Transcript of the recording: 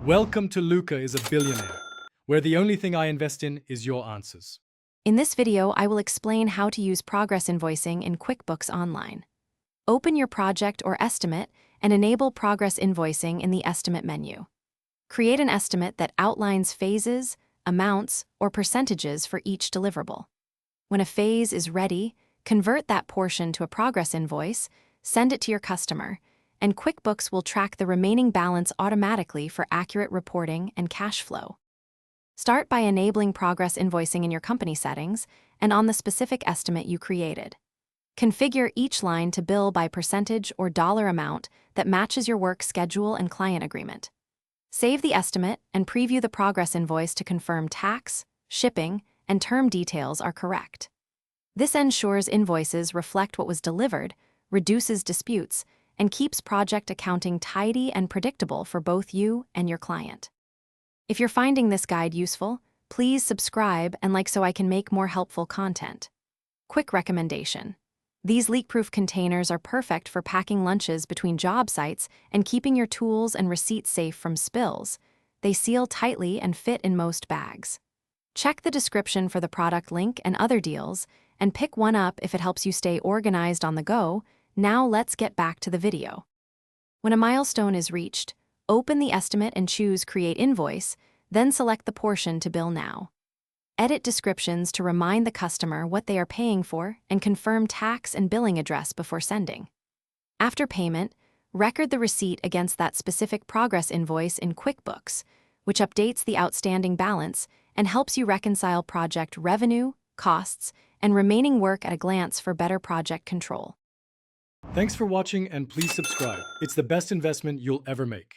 Welcome to Luca is a Billionaire, where the only thing I invest in is your answers. In this video, I will explain how to use progress invoicing in QuickBooks Online. Open your project or estimate and enable progress invoicing in the Estimate menu. Create an estimate that outlines phases, amounts, or percentages for each deliverable. When a phase is ready, convert that portion to a progress invoice, send it to your customer, and QuickBooks will track the remaining balance automatically for accurate reporting and cash flow. Start by enabling progress invoicing in your company settings and on the specific estimate you created. Configure each line to bill by percentage or dollar amount that matches your work schedule and client agreement. Save the estimate and preview the progress invoice to confirm tax, shipping, and term details are correct. This ensures invoices reflect what was delivered, reduces disputes, and keeps project accounting tidy and predictable for both you and your client. If you're finding this guide useful, please subscribe and like so I can make more helpful content. Quick recommendation. These leak-proof containers are perfect for packing lunches between job sites and keeping your tools and receipts safe from spills. They seal tightly and fit in most bags. Check the description for the product link and other deals, and pick one up if it helps you stay organized on the go. Now let's get back to the video. When a milestone is reached, open the estimate and choose Create Invoice, then select the portion to bill now. Edit descriptions to remind the customer what they are paying for and confirm tax and billing address before sending. After payment, record the receipt against that specific progress invoice in QuickBooks, which updates the outstanding balance and helps you reconcile project revenue, costs, and remaining work at a glance for better project control. Thanks for watching and please subscribe. It's the best investment you'll ever make.